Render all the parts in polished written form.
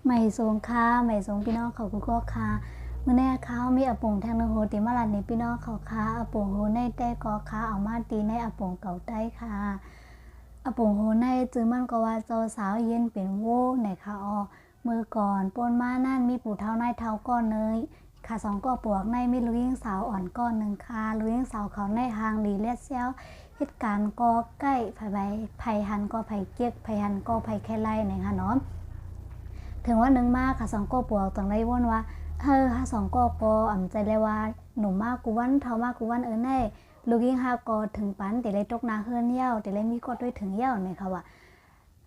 ใหม่สงค่ะใหม่สงพี่น้องเขาก็ค่ะเมื่อแน่เขามีอาปงแทงนโหติมาลันในพี่น้องเขาค่ะอาปงโหในแต่ก็ค่ะเอามาตีในอาปงเก่าได้ค่ะอาปงโหในจื้อมันก็ว่าเจ้าสาวเย็นเป็นโว้ในค่ะมือก่อนปนมานั่นมีปู่เท้าในเท้าก้อนเนยค่ะสองก็ปวกในมีลูกยิงสาวอ่อนก้อนหนึ่งค่ะลูกยิงสาวเขาในหางดีเลียดเซียวเหตุการณ์ก็ใกล้ไผ่หันก็ไผ่เกียกไผ่หันก็ไผ่แค่ไล่ในค่ะเนาะถึงว่านึงมากค่ะสองก็ปวกจังไรว่นว่าค่ะสองก็ใจเลยว่าหนุ่มมากกูวันเท่ามากกูวันแน่ลูกยิ่งห้าก็ถึงปันแต่เลยตกนาเฮือนเย้าแต่เลยมีก็ด้วยถึงเย้าเนี่ยค่ะว่า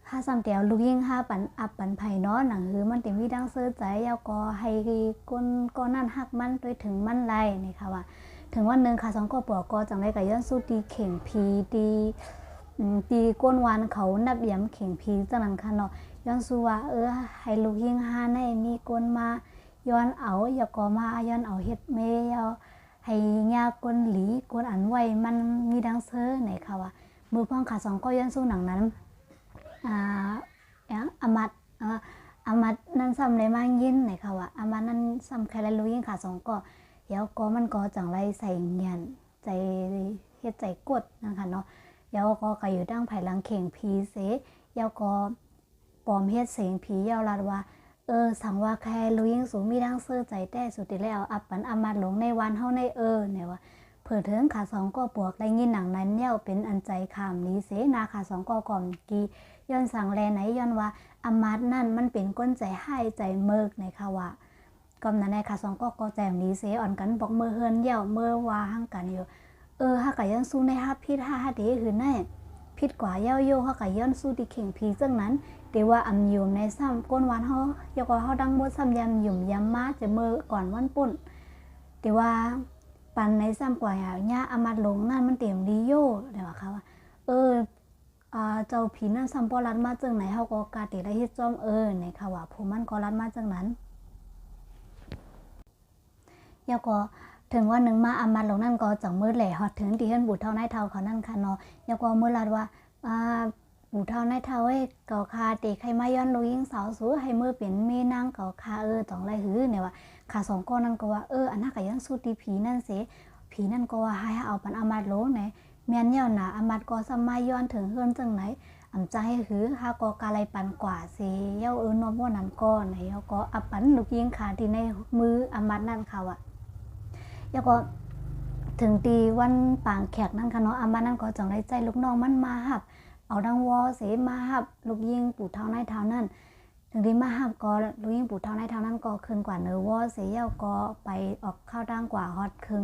ถ้าซ้ำเตียวลูกยิ่งห้าปันอับปันไผ่เนาะหนังหือมันเต็มวิดังเสื้อใจเย้าก็ให้ก้นนั่นหักมันด้วยถึงมันไรเนี่ยค่ะว่าถึงวันหนึ่งค่ะสองก็ปวกก็จังไรกับย้อนสู้ตีเข่งพีตีก้นวานเขานับย้ำเข่งพีจังนั้นค่ะเนาะย้อนสู้ว่าให้ลูกยิ่งห้าในมีก้นมาย้อนเอาอย่าก็มาย้อนเอาเฮ็ดเมยเอาให้ยากนหลีกนอันไว้มันมีดังเซอร์ไหนค่ะว่ามือพ่องขาสองก็ย้อนสู้หนังนั้นอามัดนั่นซ้ำเลยมากยินไหนค่ะว่าอามัดนั่นซ้ำใครแล้วรู้ยิ่งขาสองก็เดี๋ยวก็มันก็จังไรใส่เงียนใจเฮ็ดใจกดนะคะเนาะเดี๋ยวก็อยู่ดั้งไผ่หลังเข่งพีเสเดี๋ยวก็ปลอมเฮ็ดเสียงผีเยาลาดว่าสังว่าแค่รู้ยิ่งสูงมีดังเสื้อใจแต่สุดที่แล้วอับปันอามาหลงในวันเฮาในเนี่ยว่าเผื่อถึงขาสองก็ปวกได้ยินหนังนั้นเย้าเป็นอันใจขามนี้เสนาขาสองก็ก่อนกีย้อนสั่งแลไหนย้อนว่าอามาดนั่นมันเป็นก้นใจให้ใจเมิกในค่ะว่าก่อนนั้นในขาสองก็แจมนี้เสอ่อนกันบอกเมื่อเฮือนเย้าเมื่อว่าหั่งกันอยู่ฮักกะย้อนสู้ในฮับพิษฮัดีคือแน่พิษกว่าเย้าโยฮักกะย้อนสู้ที่เข่งพีจังนั้นแต่ว่าอำยุ่มในซ้ำก้นวันเขายกว่าเขาดังบดซ้ำยำยุ่มยำมาจะเมื่อก่อนวันปุ่นแต่ว่าปันในซ้ำกว่าเนี่ยอามาหลงนั่นมันเต็มดีโย่เดี๋ยวเขาว่าเจ้าผีนั่นซ้ำปอรัดมาจังไหนเขาก็กาติได้เฮ็ดจอมในค่ะว่าผมมันก็รัดมาจังนั้นยก็ถึงวันหนึ่งมาอามาหลงนั่นก็จังมือแหล่ฮอดถึงที่เฮือนบุตรเท่าในเท่าเขานั่นค่ะเนาะยก็มือรัดว่าปู่เท่าในเท่าเก่าคาเตะใครมาย้อนลูกยิ่งสาวสู้ให้มือเป็นเมนางเก่าคาต้องไรหื้อเนี่ยว่าขาสองก้อนนั่นก็ว่าอันนั้นก็ย้อนสู้ตีผีนั่นเสผีนั่นก็ว่าให้เอาปันอามาโลไหนแม่นเย้าหนาอามาก็สมัยย้อนถึงเฮือนจังไหนอำใจให้หื้อฮาก็กาไรปันกว่าเสเย้านอมว่านั้นก็ไหนเย้าก็อับปันลูกยิ่งขาที่ในมืออามานั่นค่ะว่ะเย้าก็ถึงตีวันปางแขกนั่นค่ะเนาะอามานั่นก็จังไรใจลูกน้องมันมาหับเอาดังวอเสมาหับลูกยิงปู่เท่าในเท่านั้นถึงที่มาหับก็ลูกยิงปู่เท่าในเท่านั้นก็คืนกว่าเนื้อวอเสียเย้าก็ไปออกข้าวตั้งกว่าฮอดคึ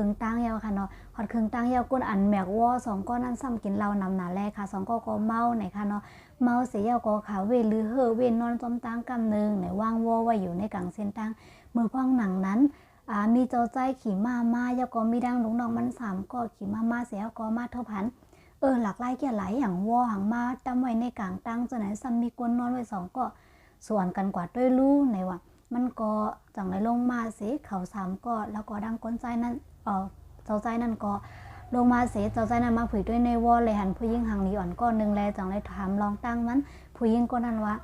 งตั้งเย้าค่ะเนาะฮอดคึงตั้งเย้าก้นอันแมกวอสองก้อนนั้นซ้ำกินเหล้านำหนาแรกค่ะสองก็เมาไหนค่ะเนาะเมาเสียเย้าก็ขาเวหรือเวนนอนจมตั้งกำนึงไหนว่างวอไว้อยู่ในกลางเส้นตั้งมือพ่องหนังนั้นมีเจ้าใจขี่มาเย้าก็มีดังลุงน้องมัน3ก็ขี่มาเสียเย้าก็มาเท่าพันหลากหลายแก่หลายอย่างวอหังมาตั้มไว้ในกลางตั้งจนไหนซ้ำมีกวนนอนไว้2ก็ส่วนกันกว่าด้วยรู้ในว่ามันก็จังไรลงมาเสียเขา3ก็แล้วก็ดังก้นใจนั้นเจ้าใจนั่นก็ลงมาเสียเจ้าใจนั้นมาผืดด้วยในวอเลยหันผู้ยิ่งหังนี้อ่อนก็1แลจังไรถามลองตั้งนั้นผู้ยิ่งก็นั้นว่า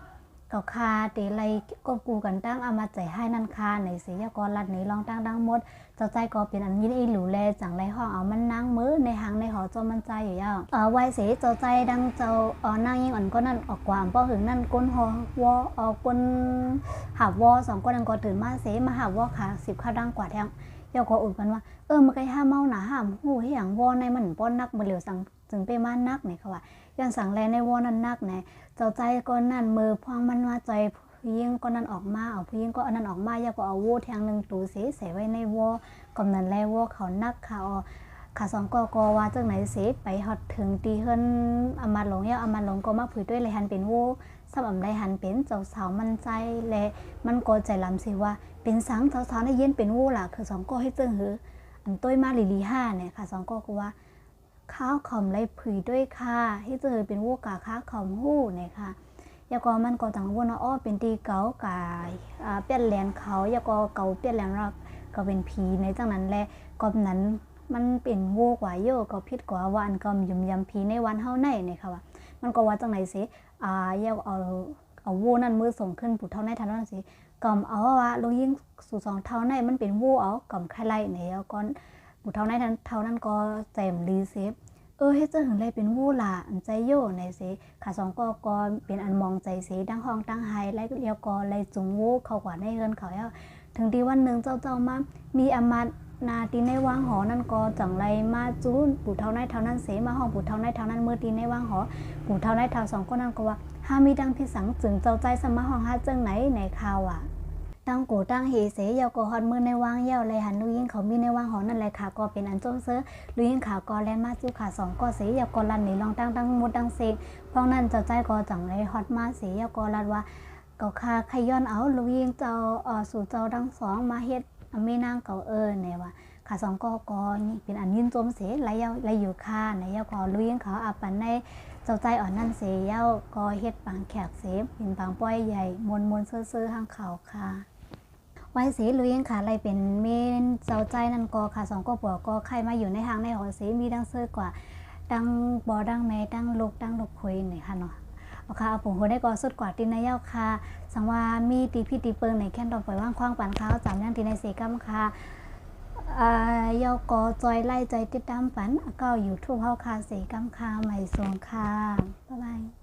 เก่าคาเตไรก็กูกันตั้งเอามาใจให้นั่นคาในเสียกรลัดนี้ลองตั้งดังหมดเจ้าใจก็เป็นอันยินอีหลูแลจังไรห้องเอามันนั่งมือในหางในหอจอมันใจอยู่ย่าไว้เสียเจ้าใจดังเจ้านั่งยิ่งอ่อนก็นั่นออกกว่าป้อหึงนั่นก้นหอวอก้นหับวอ2ก็นั่นก็ตื่นมาเสียมาหับวอขา10ข้าวดังกว่าแทงเดี๋ยวก็อุดกันว่ามันก็ห้ามเมาหนาห้ามหูให้อย่างวอในมันป้อนนักบ่เหลียวสั่งจึงไปมานักเนี่ยเขาว่าย้อนสั่งแลในวอนั้นนักเนี่ยเจ้าใจก็นั่นมือพองมันมาใจผู้ยิ่งก็นั่นออกมาเอาผู้ยิ่งก็อันนั้นออกมาอย่าก็เอาโวแทงหนึ่งตูเสไว้ในวอกำนันแลวเขานักขาสองก็ว่าจังไหนเสไปฮอดถึงตีเฮิรนอามาหลงอามาหลงก็มาผืดด้วยเลยหันเป็นโวซ้ำอำไรหันเป็นเจ้าสาวมันใจและมันก็ใจลำสิว่าเป็นสังสาวๆในเย็นเป็นโวล่ะคือสองก็ให้เจิงหืออันต้อยมาลี5เนี่ยค่ะสองก็ว่าข้าวขอมไรผืดด้วยค่ะให้เจอเป็นโวกาข้าวขอมหู้เนี่ยค่ะยาก็มันก็ต่างวนเป็นตีเก่ากาเปลี่ยนแหลนเขายาก็เก่าเปลี่ยนแหลนรักก็เป็นผีในจังนั้นแหละก็นั้นมันเป็นโวกว่าโยก็พิษกว่าวันก็ยุ่มยำผีในวันเฮาในเนี่ยค่ะว่ามันก็ว่าจังไหนสิยาเอา เอาวูนั่นมือส่งขึ้นผู้เท่าในทันวันสิก่อมเอาว่าลูกยิ่งสู่2เท่าในมันเป็นวูเอาก่อมใครไล่ไหนเอาก่อนผู้เท่าในทันเท่านั้นก็แจมรีเซฟเฮ็ดจะถึงเลยเป็นวูล่ะอันใจโยในสิขา2ก็เป็นอันมองใจสิดังห้องตั้งไฮไล่เดียวก็ไล่จุงวูเข้ากว่าในเงินเขาแล้วถึงที่วันนึงเจ้ามามีอำมาตย์นาตีในว่างหอนั่นก็จังไรมาจูนปู่เท่าในเท่านั้นเสมาห้องปู่เท่าในเท่านั้นเมื่อตีในว่างหอปู่เท่าในเท่า2ก็นั่นก็ว่าห้ามีดังพิสังจึงเจ้าใจสมาห้องหาจังไหนในข่าวตั้งกูตั้งเฮเสยาวก็ฮอดมือในว่างเย้าเลยหันลูกยิงเขามีในว่างหอนั่นแหละค่ะก็เป็นอันจงเซอลูกยิงขาก็แลนมาจูขา2ก็เสยาวก็ลันนี่ลองตั้งหมดดังเสกเพราะนั้นเจ้าใจก็จังไรฮอดมาเสยาวก็ลัดว่าก็คาขย้อนเอาลูกยิงเจ้าสู่เจ้าดัง2มาเฮ็ดมีนางเก่าเนี่ยว่าขา2ก็นี่เป็นอันยินจมเสไหลอยู่ค่าในยาวก็ลุยเขาอาปันในเจ้าใจอ่อนนั่นเสยาวก็เฮ็ดปังแขกเสเป็นปังป้อยใหญ่มนซื่อๆทางเขาค่ะไว้สีลุยขาอะไรเป็นเมนเจ้าใจนั่นก็ขา2ก็ปัวก็ใครมาอยู่ในทางในหอสีมีดังซื่อกว่าดังบ่ดังแม่ดังลูกคุยนี่ค่ะเนาะเอาค่ะเอาผมหัวได้ก็สุดกว่าตีนายาวค่ะสังว่ามีตีพี่ตีเปิงในแค่นดอกปล่อยว่างคว้างปันเขาจำนั่นตีในเสกัมค่ะยอก็จอยไล่ใจติดตามปันก็อยู่ทุกเฮาคาเสกัมคาใหม่สวงค่ะบ๊ายบาย